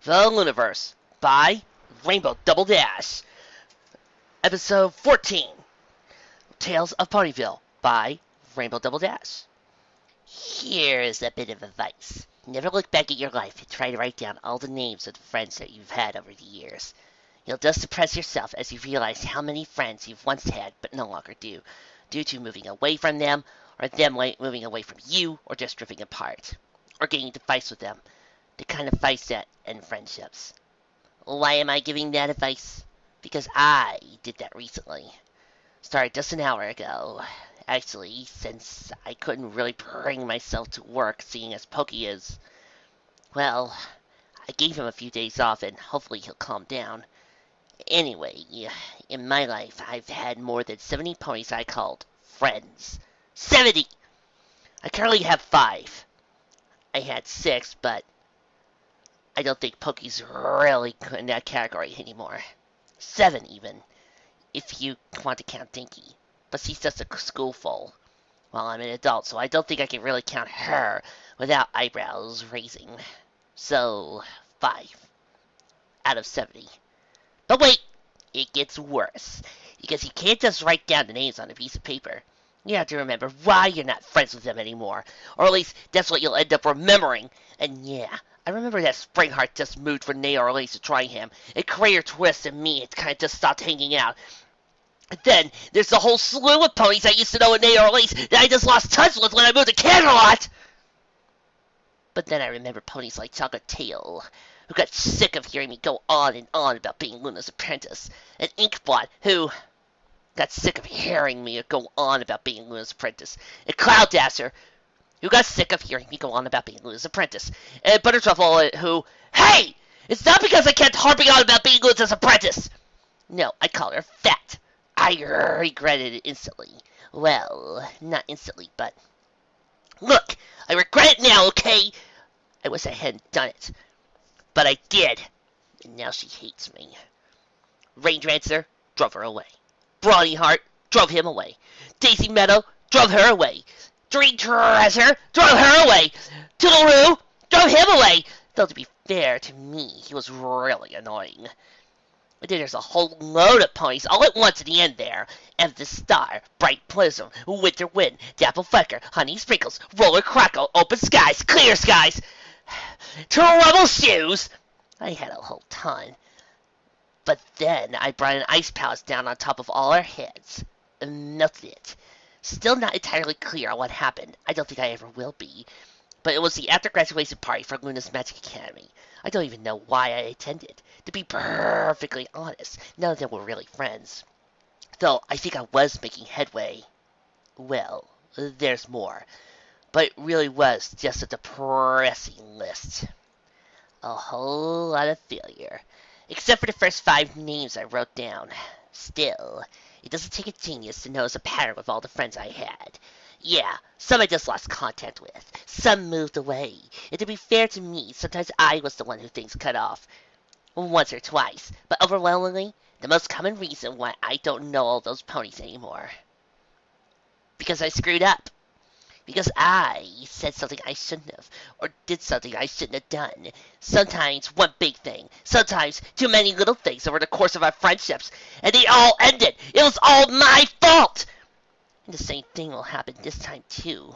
The Lunaverse by Rainbowdoubledash. Episode 14, Tales of Ponyville by Rainbowdoubledash. Here is a bit of advice. Never look back at your life and try to write down all the names of the friends that you've had over the years. You'll just depress yourself as you realize how many friends you've once had but no longer do, due to moving away from them, or them moving away from you, or just drifting apart, or getting into fights with them. The kind of fights that end friendships. Why am I giving that advice? Because I did that recently. Started just an hour ago. Actually, since I couldn't really bring myself to work, seeing as Pokey is, well, I gave him a few days off and hopefully he'll calm down. Anyway, in my life, I've had more than 70 ponies I called friends. 70! I currently have 5. I had 6, but I don't think Pokey's really in that category anymore. 7 even, if you want to count Dinky. But she's just a schoolful. Well, I'm an adult, so I don't think I can really count her without eyebrows raising. So, 5 out of 70. But wait, it gets worse. Because you can't just write down the names on a piece of paper. You have to remember why you're not friends with them anymore. Or at least, that's what you'll end up remembering. And yeah, I remember that Springheart just moved for Nate or Elise to try him. And Crater Twist and me had kind of just stopped hanging out. And then, there's the whole slew of ponies I used to know in Nate or Elise that I just lost touch with when I moved to Canterlot! But then I remember ponies like Chocolate Tail, who got sick of hearing me go on and on about being Luna's apprentice. And Inkbot, who got sick of hearing me go on about being Luna's apprentice. And Cloud Dasher, who got sick of hearing me go on about being Luna's apprentice. And Buttertruffle, who, hey! It's not because I kept harping on about being Luna's apprentice! No, I called her fat. I regretted it instantly. Well, not instantly, but look, I regret it now, okay? I wish I hadn't done it. But I did. And now she hates me. Rain Dancer drove her away. Brawny Heart drove him away. Daisy Meadow drove her away. Dream Treasure drove her away. Toodleroo drove him away. Though to be fair to me, he was really annoying. But then there's a whole load of ponies all at once at the end there. Amethyst Star, Bright Prism, Winter Wind, Dapple Flecker, Honey Sprinkles, Roller Crackle, Open Skies, Clear Skies, Trouble Shoes. I had a whole ton. But then I brought an ice palace down on top of all our heads and melted it. Still not entirely clear on what happened. I don't think I ever will be. But it was the after-graduation party for Luna's Magic Academy. I don't even know why I attended. To be perfectly honest, none of them were really friends. Though I think I was making headway. Well, there's more. But it really was just a depressing list. A whole lot of failure. Except for the first 5 names I wrote down. Still, it doesn't take a genius to notice a pattern with all the friends I had. Yeah, some I just lost contact with. Some moved away. And to be fair to me, sometimes I was the one who things cut off. Once or twice. But overwhelmingly, the most common reason why I don't know all those ponies anymore. Because I screwed up. Because I said something I shouldn't have. Or did something I shouldn't have done. Sometimes one big thing. Sometimes too many little things over the course of our friendships. And they all ended. It was all my fault! And the same thing will happen this time, too.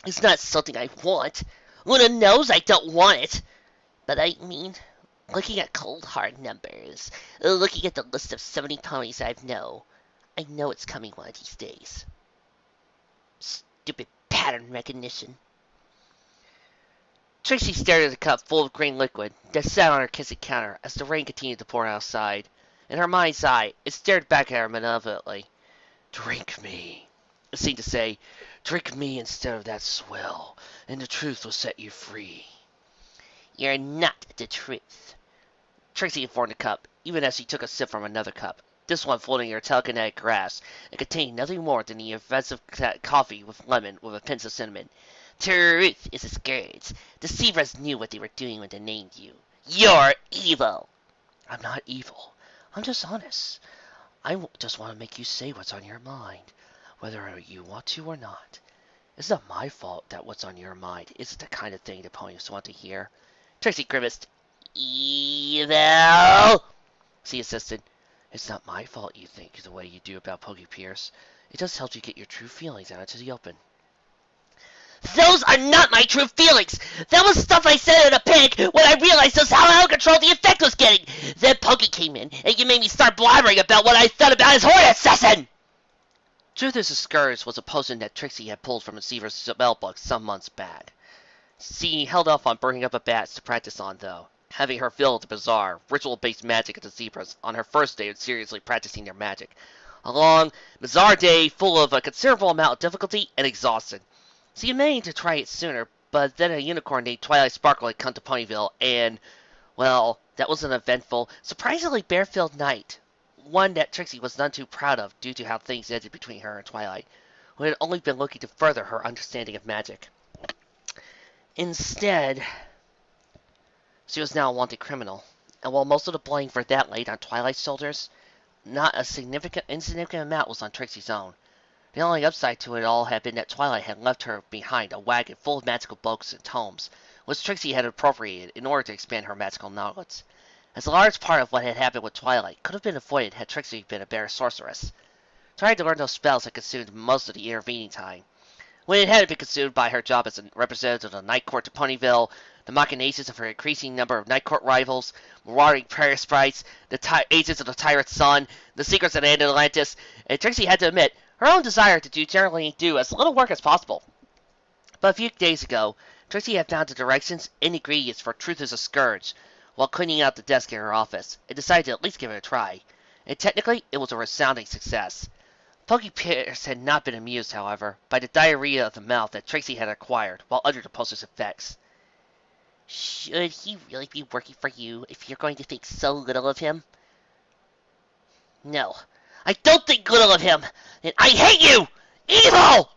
It's not something I want. Luna knows I don't want it. But I mean, looking at cold hard numbers, looking at the list of 70 ponies I know it's coming one of these days. Stupid pattern recognition. Trixie stared at a cup full of green liquid that sat on her kitchen counter as the rain continued to pour outside. In her mind's eye, it stared back at her malevolently. Drink me, it seemed to say. Drink me instead of that swill, and the truth will set you free. You're not the truth. Trixie informed the cup, even as she took a sip from another cup, this one floating in her telekinetic grasp, and containing nothing more than the offensive coffee with lemon with a pinch of cinnamon. Truth is a scourge. Deceivers knew what they were doing when they named you. You're evil. I'm not evil. I'm just honest. I just want to make you say what's on your mind, whether you want to or not. It's not my fault that what's on your mind isn't the kind of thing the ponies want to hear. Trixie grimaced. Evil! She insisted. It's not my fault you think the way you do about Pokey Pierce. It just helps you get your true feelings out into the open. Those are not my true feelings! That was stuff I said in a panic when I realized just how out of control the effect was getting! Then Pokey came in, and you made me start blabbering about what I thought about his horn assassin! Truth is a Scourge was a potion that Trixie had pulled from a Seaver's spellbook some months back. She held off on burning up a batch to practice on, though, having her feel the bizarre, ritual-based magic of the zebras on her first day of seriously practicing their magic. A long, bizarre day full of a considerable amount of difficulty and exhaustion. She had meant to try it sooner, but then a unicorn named Twilight Sparkle had come to Ponyville, and, well, that was an eventful, surprisingly bare-filled night. One that Trixie was none too proud of due to how things ended between her and Twilight, who had only been looking to further her understanding of magic. Instead, she was now a wanted criminal, and while most of the blame for that laid on Twilight's shoulders, not a insignificant amount was on Trixie's own. The only upside to it all had been that Twilight had left her behind a wagon full of magical books and tomes, which Trixie had appropriated in order to expand her magical knowledge. As a large part of what had happened with Twilight could have been avoided had Trixie been a better sorceress. Trying to learn those spells had consumed most of the intervening time. When it hadn't been consumed by her job as a representative of the Night Court to Ponyville, the machinations of her increasing number of Night Court rivals, marauding prairie sprites, the agents of the Tyrant Sun, the secrets of Atlantis, and Trixie had to admit her own desire to generally do as little work as possible. But a few days ago, Trixie had found the directions and ingredients for Truth is a Scourge while cleaning out the desk in her office, and decided to at least give it a try. And technically, it was a resounding success. Pokey Pierce had not been amused, however, by the diarrhea of the mouth that Trixie had acquired while under the potion's effects. Should he really be working for you if you're going to think so little of him? No, I don't think little of him, and I hate you! Evil!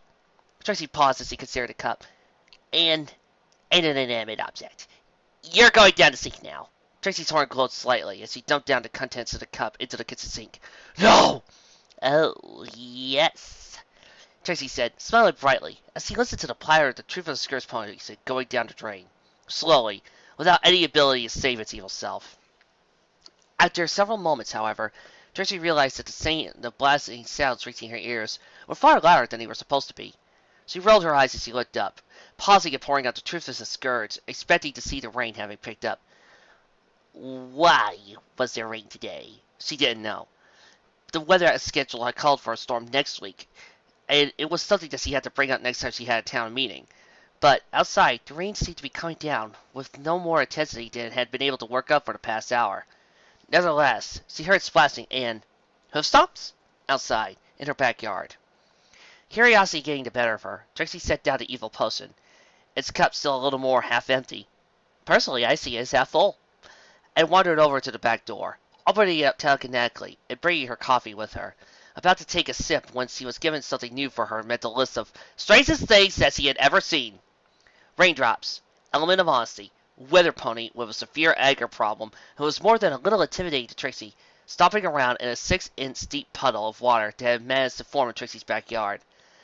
Trixie paused as he considered the cup. And an inanimate object. You're going down the sink now. Trixie's horn glowed slightly as she dumped down the contents of the cup into the kitchen sink. No! Oh, yes, Trixie said, smiling brightly, as he listened to the platter of the Truth of the Scourge pony going down the drain, slowly, without any ability to save its evil self. After several moments, however, Trixie realized that the blasting sounds reaching her ears were far louder than they were supposed to be. She rolled her eyes as she looked up, pausing and pouring out the Truth of the Scourge, expecting to see the rain having picked up. Why was there rain today? She didn't know. The weather schedule had called for a storm next week, and it was something that she had to bring up next time she had a town meeting. But outside, the rain seemed to be coming down with no more intensity than it had been able to work up for the past hour. Nevertheless, she heard splashing and hoofstomps outside in her backyard. Curiosity getting the better of her, Trixie set down the evil potion, its cup still a little more half empty. Personally, I see it as half full, and wandered over to the back door, opening it up telekinetically and bringing her coffee with her. About to take a sip when she was given something new for her mental list of strangest things that she had ever seen. Raindrops, element of honesty, weather pony with a severe anger problem who was more than a little intimidating to Trixie, stomping around in a 6-inch deep puddle of water that had managed to form in Trixie's backyard.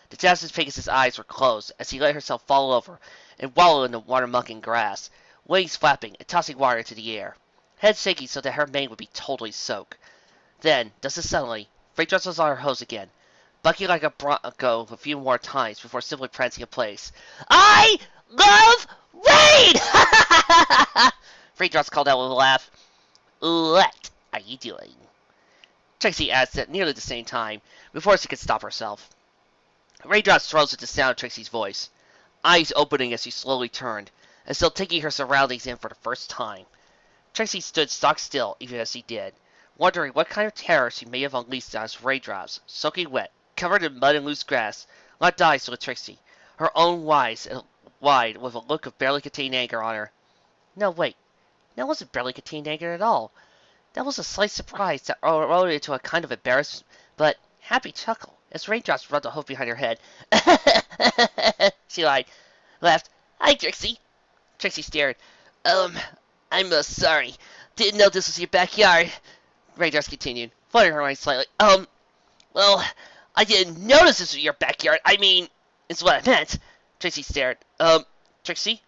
The Jasmine Pegasus' eyes were closed as she let herself fall over and wallow in the water-mucking grass, wings flapping and tossing water into the air, head shaking so that her mane would be totally soaked. Then, just as suddenly, Raindrops was on her hose again, bucking like a bronco a few more times before simply prancing in place. I love rain! Raindrops called out with a laugh. What are you doing? Trixie asked at nearly the same time, before she could stop herself. Raindrops froze at the sound of Trixie's voice, eyes opening as she slowly turned, as though taking her surroundings in for the first time. Trixie stood stock still even as she did, wondering what kind of terror she may have unleashed on his raindrops, soaking wet, covered in mud and loose grass, locked eyes with Trixie, her own eyes wide with a look of barely contained anger on her. No, wait. That wasn't barely contained anger at all. That was a slight surprise that eroded into a kind of embarrassed but happy chuckle as raindrops rubbed a hoof behind her head. She laughed. Hi, Trixie. Trixie stared. I'm sorry. Didn't know this was your backyard. Raindrops continued, fluttering her eyes slightly. Well, I didn't notice this was your backyard. I mean, it's what I meant. Trixie stared. Trixie?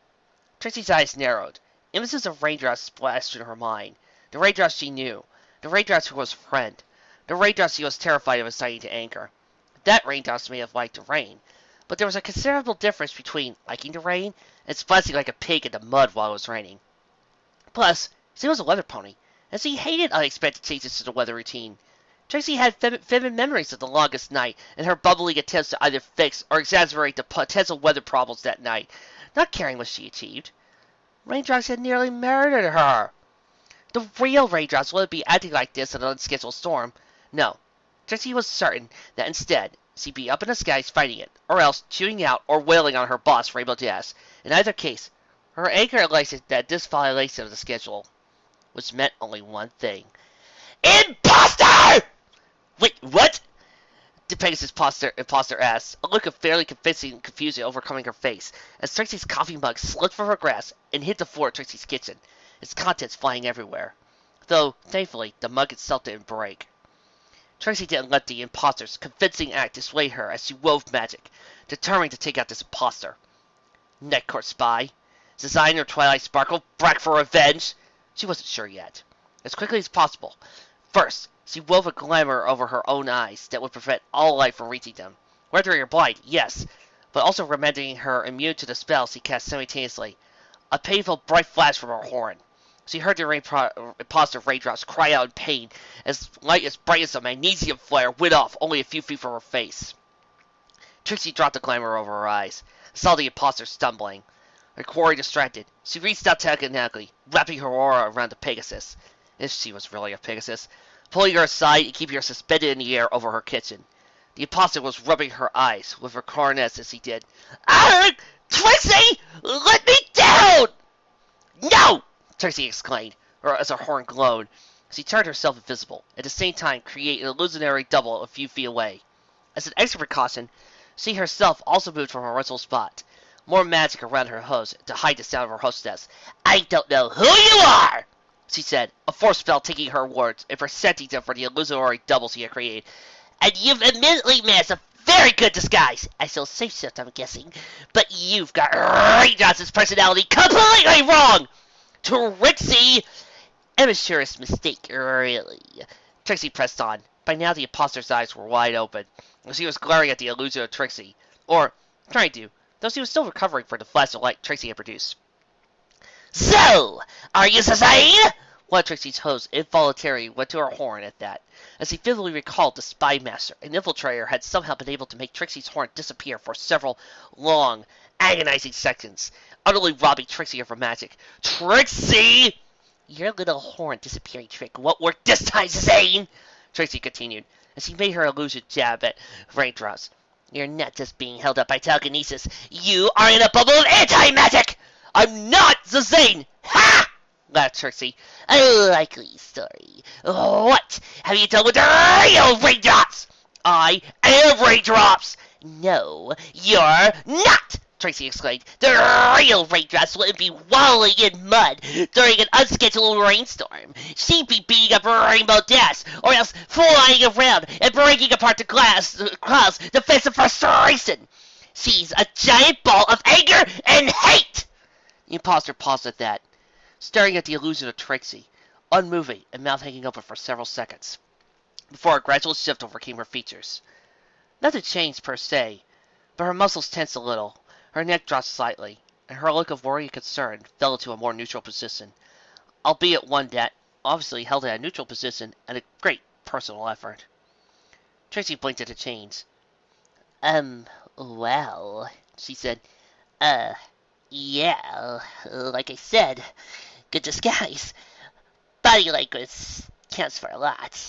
Trixie's eyes narrowed, Images of raindrops splashed in her mind. The raindrops she knew. The raindrops who was her friend. The raindrops she was terrified of inciting to anger. That raindrops may have liked the rain. But there was a considerable difference between liking the rain and splashing like a pig in the mud while it was raining. Plus, she was a weather pony, and she hated unexpected changes to the weather routine. Trixie had vivid memories of the longest night and her bubbling attempts to either fix or exaggerate the potential weather problems that night, not caring what she achieved. Raindrops had nearly murdered her. The real raindrops wouldn't be acting like this in an unscheduled storm. No, Trixie was certain that instead she'd be up in the skies fighting it, or else chewing out or wailing on her boss, Rainbowdash. In either case, her anger realized that this violation of the schedule which meant only one thing. Imposter! Wait, what? The Pegasus imposter asked, a look of fairly convincing confusion overcoming her face, as Trixie's coffee mug slipped from her grasp and hit the floor of Trixie's kitchen, its contents flying everywhere. Though, thankfully, the mug itself didn't break. Trixie didn't let the imposter's convincing act dissuade her as she wove magic, determined to take out this imposter. Night Court spy? Designer Twilight Sparkle back for revenge? She wasn't sure yet. As quickly as possible. First, she wove a glamour over her own eyes that would prevent all light from reaching them. Rendering her blind, yes, but also rendering her immune to the spells she cast simultaneously. A painful bright flash from her horn. She heard the imposter raindrops cry out in pain as light as bright as a magnesium flare went off only a few feet from her face. Trixie dropped the glamour over her eyes, saw the imposter stumbling. Her quarry distracted, she reached out telekinetically, wrapping her aura around the Pegasus, if she was really a Pegasus, pulling her aside and keeping her suspended in the air over her kitchen. The imposter was rubbing her eyes with her coronet as he did. "Ah! Trixie! Let me down!" "No!" Trixie exclaimed, as her horn glowed. She turned herself invisible, at the same time creating an illusionary double a few feet away. As an extra precaution, she herself also moved from her original spot. More magic around her host to hide the sound of her hostess. "I don't know who you are," she said, a force spell taking her words and presenting them for the illusory double she had created. "And you've admittedly managed a very good disguise. I shall safe shift, I'm guessing. But you've got Raindrop's personality completely wrong! Trixie! Amateurist mistake, really." Trixie pressed on. By now the imposter's eyes were wide open. She was glaring at the illusion of Trixie. Or, trying to, though she was still recovering from the flash of light Trixie had produced. "So, are you insane?" One of Trixie's hosts involuntarily went to her horn at that, as he vividly recalled the spy master, an infiltrator, had somehow been able to make Trixie's horn disappear for several long, agonizing seconds, utterly robbing Trixie of her magic. "Trixie! Your little horn disappearing trick won't work this time, Zane!" Trixie continued, as she made her illusion jab at Raindrops. "You're not just being held up by telekinesis. You are in a bubble of anti-magic! I'm not Zane! Ha!" laughed Trixie. "A likely story. What have you done with the real Raindrops?" "I am Raindrops!" "No, you're not!" Trixie exclaimed. "The real Raindrops wouldn't be wallowing in mud during an unscheduled rainstorm. She'd be beating up Rainbowdash, or else flying around and breaking apart the clouds to face the frustration. She's a giant ball of anger and hate!" The imposter paused at that, staring at the illusion of Trixie, unmoving and mouth hanging open for several seconds, before a gradual shift overcame her features. Nothing changed per se, but her muscles tensed a little. Her neck dropped slightly, and her look of worry and concern fell into a more neutral position, albeit one that, obviously, held at a neutral position at a great personal effort. Trixie blinked at the chains. Well, she said, yeah, like I said, good disguise. Body language counts for a lot.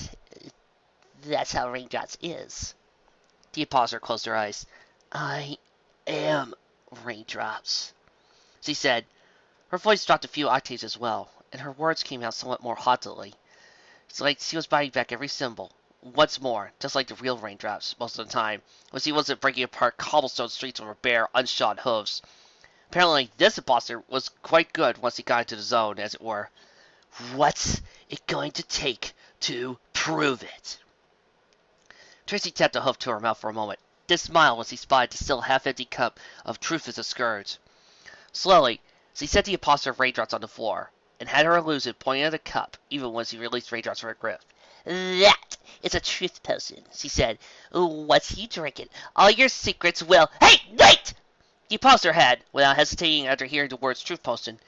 That's how Raindrops is." The imposter closed her eyes. "I am Raindrops," she said. Her voice dropped a few octaves as well, and her words came out somewhat more haughtily. It's like she was biting back every syllable, once more, just like the real Raindrops, most of the time, when she wasn't breaking apart cobblestone streets with her bare, unshod hooves. Apparently, this imposter was quite good once he got into the zone, as it were. What's it going to take to prove it? Trixie tapped a hoof to her mouth for a moment, then smiled as he spied the still half-empty cup of truth as a scourge. Slowly, So he set the imposter of raindrops on the floor, and had her illusion pointing at the cup, even when she released raindrops from her grip. That is a truth potion, she said. What's you drinking? All your secrets will... Hey, wait! The imposter had, without hesitating after hearing the words truth potion,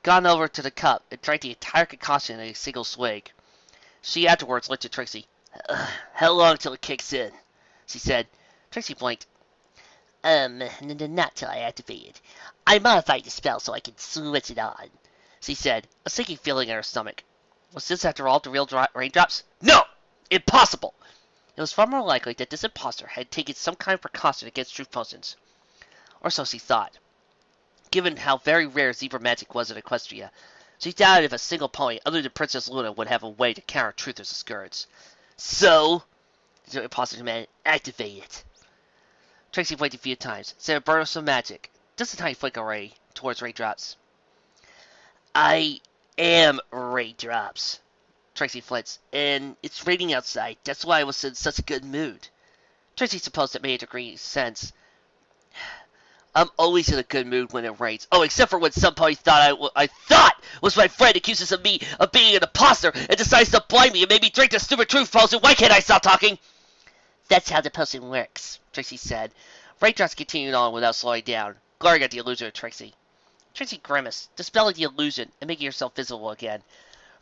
gone over to the cup and drank the entire concoction in a single swig. She afterwards looked at Trixie. How long till it kicks in? She said. Trixie blinked. Not till I activate it. I modified the spell so I can switch it on, she said, a sinking feeling in her stomach. Was this, after all, the real raindrops? No! Impossible! It was far more likely that this imposter had taken some kind of precaution against truth potions. Or so she thought. Given how very rare zebra magic was in Equestria, she doubted if a single pony other than Princess Luna would have a way to counter truth as a scourge. So, the imposter demanded, activate it. Trixie blinked a few times, said a burst of magic, just a tiny flick away towards raindrops. I am raindrops, Trixie flints, and it's raining outside. That's why I was in such a good mood. Trixie supposed it made a degree sense. I'm always in a good mood when it rains. Oh, except for when somebody I thought was my friend accuses of me of being an imposter and decides to blind me and made me drink the stupid truth potion. Why can't I stop talking? That's how the potion works, Trixie said. Raindrops continued on without slowing down, glaring at the illusion of Trixie. Trixie grimaced, dispelling the illusion and making herself visible again.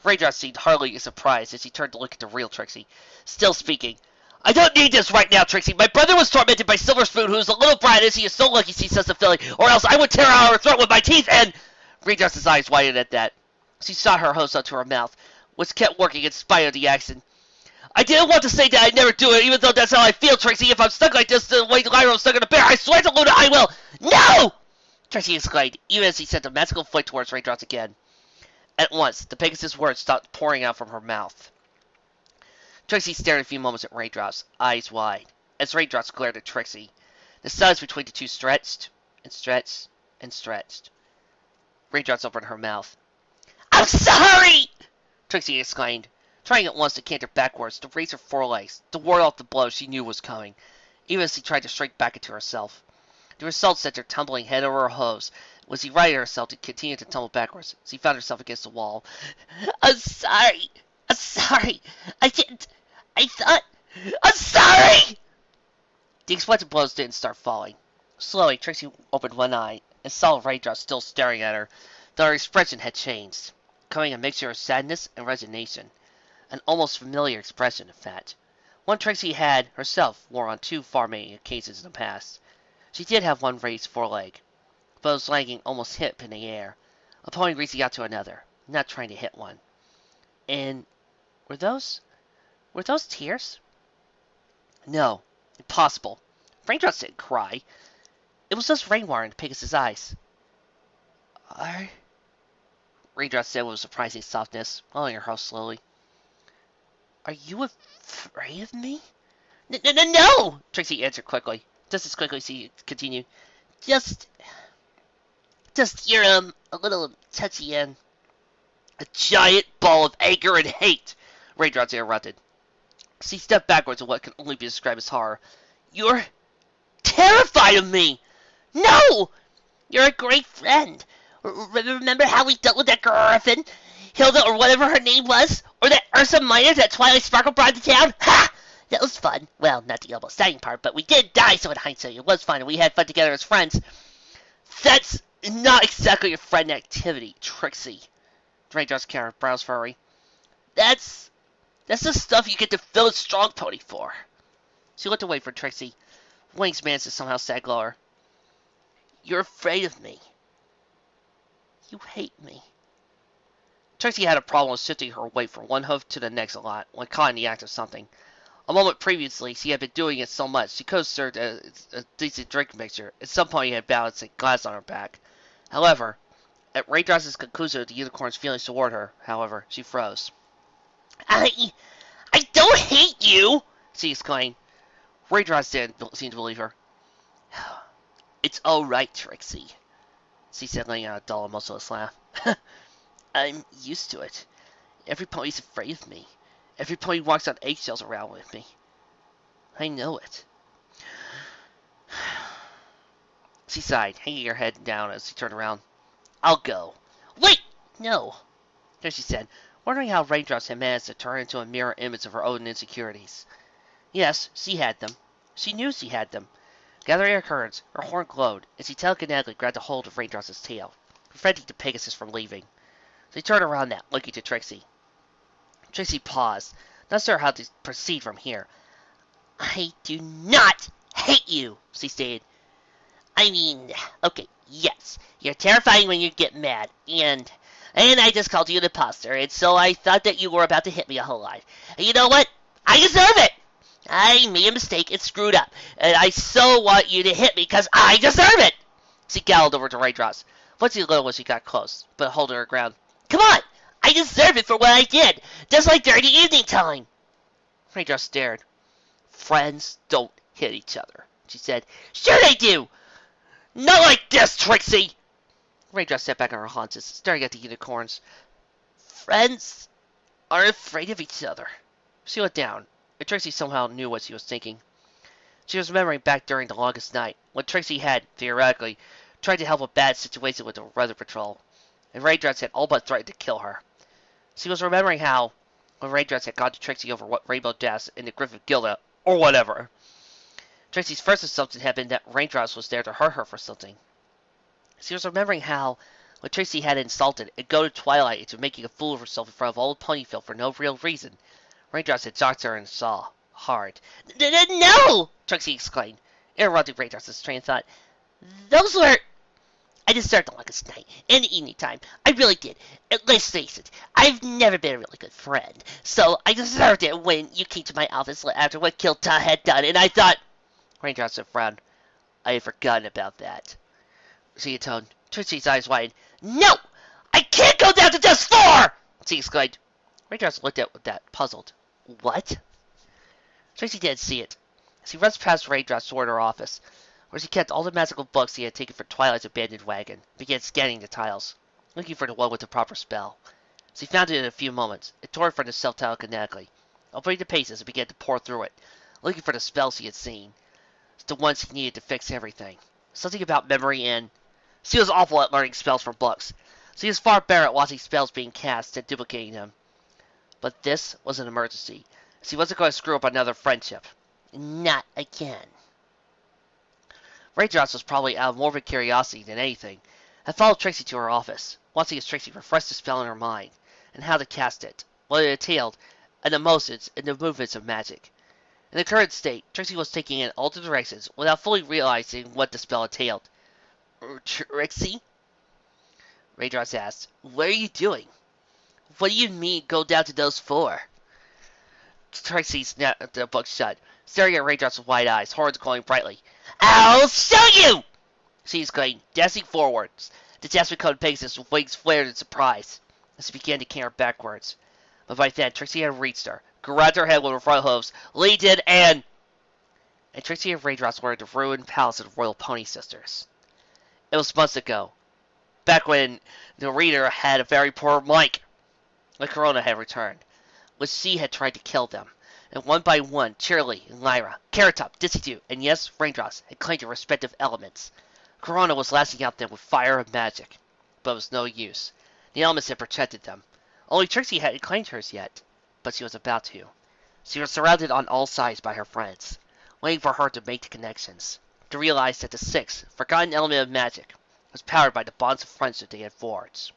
Raindrops seemed hardly surprised as she turned to look at the real Trixie. Still speaking. I don't need this right now, Trixie. My brother was tormented by Silver Spoon, who's a little brat, and he is so lucky she says the filling, or else I would tear out her throat with my teeth, and... Raindrops' eyes widened at that. She shot her hose up to her mouth, which kept working in spite of the accent. I didn't want to say that I'd never do it, even though that's how I feel, Trixie. If I'm stuck like this, the way Lyra was stuck in a bear, I swear to Luna I will... No! Trixie exclaimed, even as he sent a magical flick towards Raindrops again. At once, the Pegasus words stopped pouring out from her mouth. Trixie stared a few moments at Raindrops, eyes wide, as Raindrops glared at Trixie. The silence between the two stretched, and stretched, and stretched. Raindrops opened her mouth. I'm sorry! Trixie exclaimed, trying at once to canter backwards, to raise her forelegs, to ward off the blow she knew was coming, even as she tried to shrink back into herself. The result sent her tumbling head over her hose. When she righted herself to continue to tumble backwards, she found herself against the wall. I'm sorry! I'm sorry! I didn't... I thought... I'm sorry! The explosive blows didn't start falling. Slowly, Trixie opened one eye and saw Raindrops still staring at her, though her expression had changed, becoming a mixture of sadness and resignation. An almost familiar expression, in fact. One Trixie had, herself, worn on 2 far many occasions in the past. She did have one raised foreleg, but it was lagging almost hip in the air, a pony reaching out to another, not trying to hit one. And were those tears? No, impossible. Raindrops didn't cry. It was just rainwater in Pegasus' eyes. Raindrops said with surprising softness, following her house slowly. Are you afraid of me? No! Trixie answered quickly, just as quickly as she continued. Just you're, a little touchy and... A giant ball of anger and hate, Raindrops interrupted. She stepped backwards in what can only be described as horror. You're terrified of me! No! You're a great friend. Remember how we dealt with that Griffin? Hilda, or whatever her name was? Or that Ursa Minor that Twilight Sparkle brought to town? Ha! That was fun. Well, not the almost dying part, but we did die, so in hindsight it was fun, and we had fun together as friends. That's not exactly a friend activity, Trixie. Raindrops' brows furry. That's the stuff you get to fill a strong pony for. She looked away from Trixie. Wings managed to somehow sag lower. You're afraid of me. You hate me. Trixie had a problem with shifting her weight from one hoof to the next a lot when caught in the act of something. A moment previously, she had been doing it so much she could have served as a decent drink mixture. At some point, he had balanced a glass on her back. However, at Raindrops' conclusion of the unicorn's feelings toward her, however, she froze. I don't hate you! She exclaimed. Raindrops didn't seem to believe her. It's all right, Trixie, she said, letting out a dull, emotionless laugh. I'm used to it. Every pony's afraid of me. Every pony walks on eggshells around with me. I know it. She sighed, hanging her head down as she turned around. I'll go. Wait! No, Tracy said, wondering how Raindrops had managed to turn into a mirror image of her own insecurities. Yes, she had them. She knew she had them. Gathering her courage, her horn glowed, and she telekinetically grabbed a hold of Raindrops' tail, preventing the Pegasus from leaving. She turned around now, looking to Trixie. Trixie paused, not sure how to proceed from here. I do not hate you, she stated. I mean, okay, yes, you're terrifying when you get mad, and I just called you an imposter, and so I thought that you were about to hit me a whole lot. And you know what? I deserve it! I made a mistake and screwed up, and I so want you to hit me because I deserve it! She growled over to Raindrops. Once a little when she got close, but holding her ground. Come on! I deserve it for what I did, just like during the evening time! Raindrops stared. Friends don't hit each other, she said. Sure they do! Not like this, Trixie! Raindrops sat back on her haunches, staring at the unicorns. Friends are afraid of each other. She looked down, and Trixie somehow knew what she was thinking. She was remembering back during the longest night, when Trixie had, theoretically, tried to help a bad situation with the weather patrol, and Raindrops had all but threatened to kill her. She was remembering how, when Raindrops had gone to Trixie over what Rainbowdash and the Griffith Gilda, or whatever, Trixie's first assumption had been that Raindrops was there to hurt her for something. She was remembering how, when Trixie had insulted and goaded Twilight into making a fool of herself in front of old Ponyville for no real reason, Raindrops had shocked her and saw hard. No! Trixie exclaimed, interrupting Raindrops' train of thought. Those were... I deserved the longest night and the evening time. I really did. Let's face it, I've never been a really good friend, so I deserved it when you came to my office after what Kilta had done, and I thought... Raindrops had frowned. I had forgotten about that. She intoned. Trixie's eyes widened. No! I can't go down to just 4! She exclaimed. Raindrops looked at that, puzzled. What? Trixie didn't see it. She rushed past Raindrops toward her office, where she kept all the magical books he had taken from Twilight's abandoned wagon, and began scanning the tiles, looking for the one with the proper spell. She found it in a few moments, and tore it from the self-tile kinetically, opening the pages and began to pour through it, looking for the spells she had seen, the ones he needed to fix everything. Something about memory and... She was awful at learning spells from books. She was far better at watching spells being cast and duplicating them. But this was an emergency. She wasn't going to screw up another friendship. Not again. Raindrops was probably out of morbid curiosity than anything, had followed Trixie to her office, watching as Trixie refreshed the spell in her mind, and how to cast it, what it entailed, and the motions and the movements of magic. In the current state, Trixie was taking in all the directions without fully realizing what the spell entailed. Trixie? Raindrops asked. What are you doing? What do you mean, go down to those 4? Trixie snapped the book shut, staring at Raindrops with wide eyes, horns glowing brightly. I'll show you! She exclaimed, dancing forwards. The jasmine-coated Pegasus with wings flared in surprise, as she began to canter backwards. But by then, Trixie had reached her, grabbed her head with her front hooves, leaned in, and Trixie and Raindrops were in the ruined palace of the Royal Pony Sisters. It was months ago, back when the reader had a very poor mic. The Corona had returned, when she had tried to kill them, and one by one, Cheerily and Lyra, Carrot Top, Dissy Doo, and yes, Raindrops had claimed their respective elements. Corona was lashing out them with fire and magic, but it was no use. The elements had protected them. Only Trixie hadn't claimed hers yet, but she was about to. She was surrounded on all sides by her friends, waiting for her to make the connections, to realize that the 6th, forgotten element of magic, was powered by the bonds of friendship they had forged.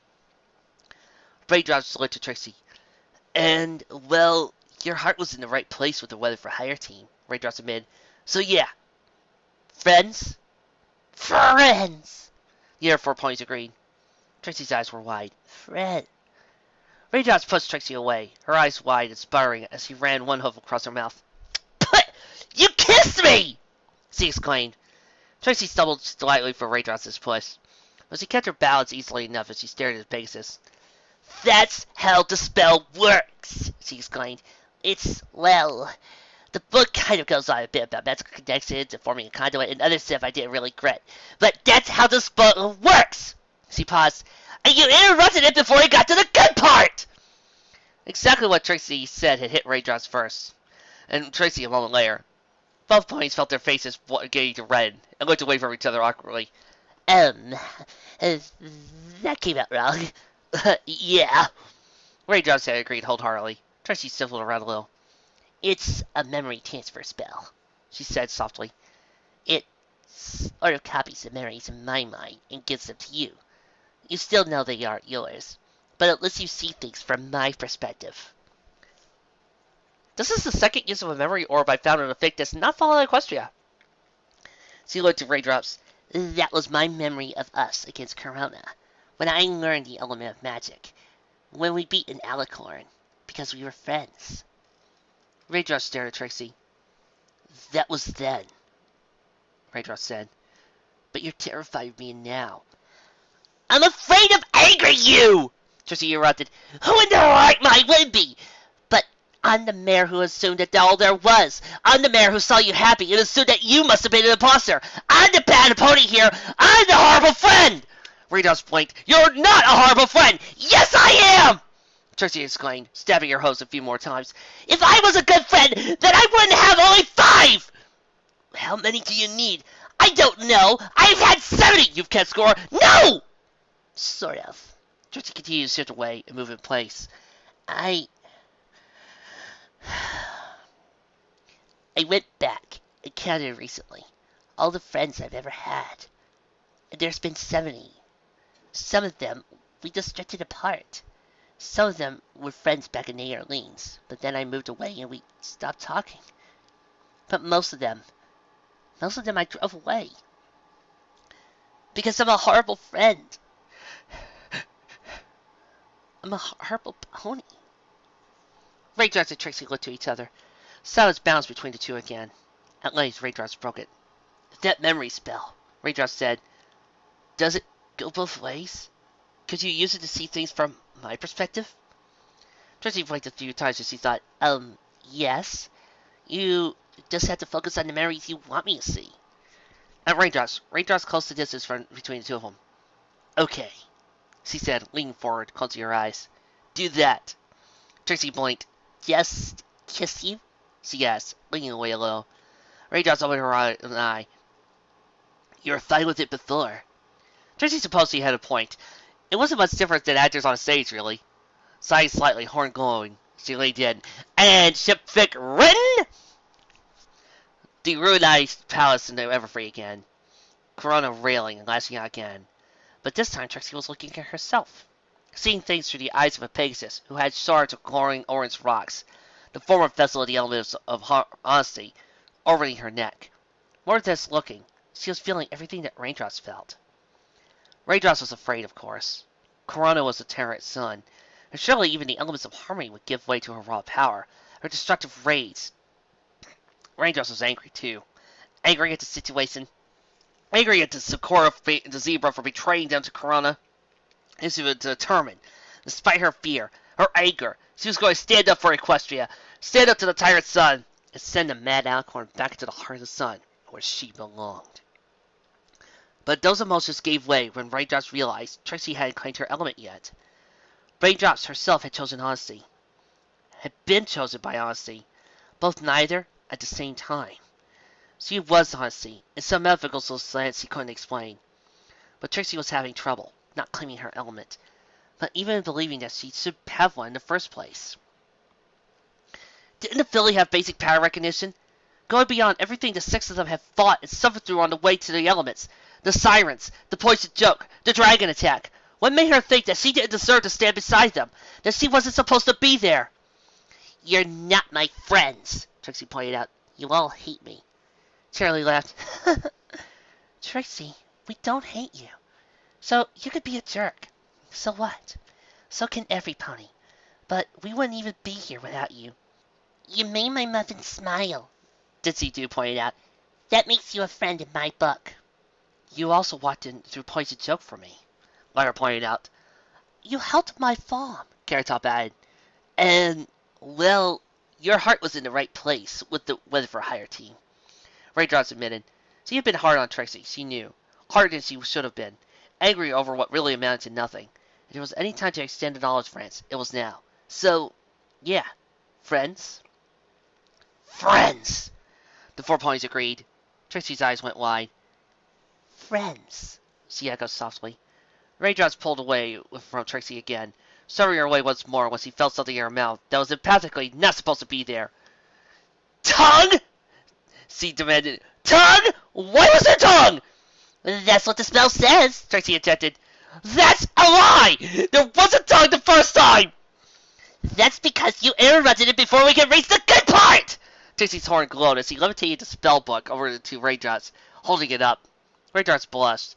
Raindrops looked to Trixie. And, well, your heart was in the right place with the Weather for Hire team, Raindrops admitted. So yeah. Friends? Friends! The other 4 ponies agreed. Trixie's eyes were wide. Friend. Raindrops pushed Trixie away, her eyes wide and sputtering as he ran one hoof across her mouth. You kissed me! She exclaimed. Trixie stumbled slightly for Raindrops' push, but she kept her balance easily enough as she stared at Pegasus. That's how the spell works, she exclaimed. It's, well, the book kind of goes on a bit about magical connections and forming a conduit and other stuff I didn't really get. But that's how the spell works! She paused. And you interrupted it before it got to the good part! Exactly what Trixie said had hit Raindrops first, and Trixie a moment later. Both ponies felt their faces beginning to redden and looked away from each other awkwardly. Um, uh, that came out wrong. Yeah. Raindrops had agreed wholeheartedly. Tracy sniffled around a little. It's a memory transfer spell, she said softly. It sort of copies the memories in my mind and gives them to you. You still know they aren't yours, but it lets you see things from my perspective. This is the second use of a memory orb I found in a fake that's not following Equestria. She looked at Raindrops. That was my memory of us against Corona, when I learned the element of magic, when we beat an alicorn, because we were friends. Raindrops stared at Trixie. That was then, Raindrops said. But you're terrified of me now. I'm afraid of angering you! Trixie erupted. Who in their right mind would be? But I'm the mayor who assumed that all there was. I'm the mayor who saw you happy and assumed that you must have been an imposter. I'm the bad pony here. I'm the horrible friend! Raindrops blinked. You're not a horrible friend! Yes, I am! Trixie exclaimed, stabbing her host a few more times. If I was a good friend, then I wouldn't have only 5! How many do you need? I don't know. I've had 70 you've kept score. No! Sort of. Trixie continued to shift away and move in place. I went back and counted recently. All the friends I've ever had. And there's been 70. Some of them we just drifted apart. Some of them were friends back in New Orleans, but then I moved away and we stopped talking. But most of them I drove away. Because I'm a horrible friend. I'm a horrible pony. Raindrops and Trixie looked to each other. Silence bounced between the two again. At length, Raindrops broke it. That memory spell, Raindrops said. Does it go both ways? Could you use it to see things from my perspective? Trixie blinked a few times as she thought, yes. You just have to focus on the memories you want me to see. At Raindrops closed the distance between the two of them. Okay, she said, leaning forward, closing her eyes. Do that. Trixie blinked. Just kiss you? She asked, leaning away a little. Raindrops opened her eye. You were fine with it before. Trixie supposed she had a point. It wasn't much different than actors on stage, really. Sighing slightly, horn glowing, she leaned in. And ship fic written? The ruinized palace and ever free again. Corona railing and lashing out again. But this time Trixie was looking at herself, seeing things through the eyes of a Pegasus who had shards of glowing orange rocks, the former vessel of the elements of honesty, orbiting her neck. More than just looking, she was feeling everything that Raindrops felt. Raindrops was afraid, of course. Corona was a tyrant sun, and surely even the elements of harmony would give way to her raw power, her destructive rage. Raindrops was angry, too. Angry at the situation. Angry at the Sakura, the zebra, for betraying them to Corona. And she was determined, despite her fear, her anger, she was going to stand up for Equestria, stand up to the tyrant sun, and send the mad alicorn back into the heart of the sun, where she belonged. But those emotions gave way when Raindrops realized Trixie hadn't claimed her element yet. Raindrops herself had chosen honesty. Had been chosen by honesty. Both neither at the same time. She was honesty, in some metaphysical sense she couldn't explain. But Trixie was having trouble, not claiming her element, not even believing that she should have one in the first place. Didn't the filly have basic power recognition? Going beyond everything the 6 of them had fought and suffered through on the way to the elements. The sirens, the poison joke, the dragon attack. What made her think that she didn't deserve to stand beside them? That she wasn't supposed to be there? You're not my friends, Trixie pointed out. You all hate me. Charlie laughed. Trixie, we don't hate you. So you could be a jerk. So what? So can every pony. But we wouldn't even be here without you. You made my muffin smile, Ditsy Doo pointed out. That makes you a friend in my book. You also walked in through Poison Joke for me, Lyra pointed out. You helped my farm, Carrot Top added. And, well, your heart was in the right place with the Weather for Hire team. Raindrops admitted. She had been hard on Trixie, she knew. Harder than she should have been. Angry over what really amounted to nothing. If there was any time to extend a knowledge friends, it was now. So, yeah. Friends? Friends! The 4 ponies agreed. Trixie's eyes went wide. Friends, she echoed softly. Raindrops pulled away from Trixie again, shoving her away once more when she felt something in her mouth that was empathically not supposed to be there. Tongue? She demanded. Tongue? Why was there tongue? That's what the spell says, Trixie objected. That's a lie! There was a tongue the first time! That's because you interrupted it before we could reach the good part! Trixie's horn glowed as he levitated the spell book over to Raindrops, holding it up. Raindrops blushed.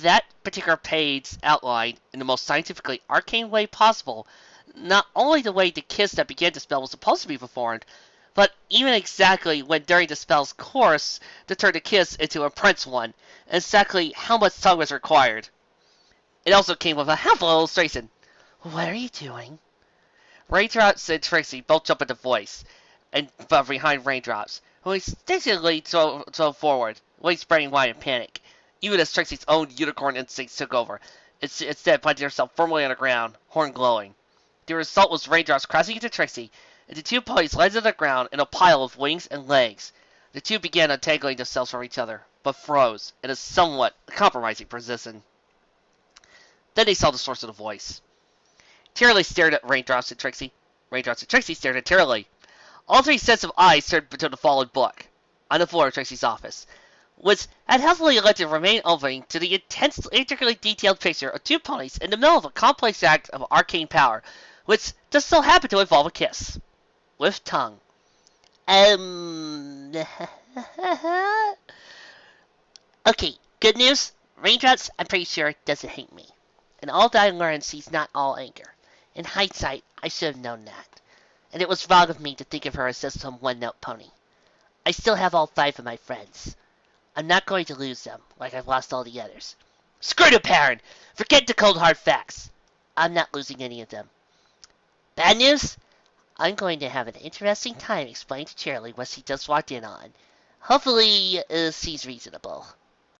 That particular page outlined, in the most scientifically arcane way possible, not only the way the kiss that began the spell was supposed to be performed, but even exactly when during the spell's course to turn the kiss into a prince one, and exactly how much tongue was required. It also came with a helpful illustration. What are you doing? Raindrops and Trixie both jumped into voice, and behind Raindrops, who instinctively drove forward, legs spreading wide in panic, even as Trixie's own unicorn instincts took over, instead planting herself firmly on the ground, horn glowing. The result was Raindrops crashing into Trixie, and the two ponies landed on the ground in a pile of wings and legs. The two began untangling themselves from each other, but froze in a somewhat compromising position. Then they saw the source of the voice. Tyralee stared at Raindrops and Trixie. Raindrops and Trixie stared at Tyralee. All three sets of eyes turned to the fallen book, on the floor of Trixie's office, which had helpfully led to remain open to the intricately detailed picture of two ponies in the middle of a complex act of arcane power, which just so happened to involve a kiss. With tongue. Okay, good news. Raindrops, I'm pretty sure, doesn't hate me. And all that I learned, she's not all anger. In hindsight, I should have known that. And it was wrong of me to think of her as just some one-note pony. I still have all 5 of my friends. I'm not going to lose them, like I've lost all the others. Screw the parent! Forget the cold hard facts. I'm not losing any of them. Bad news? I'm going to have an interesting time explaining to Tyralee what she just walked in on. Hopefully, she's reasonable.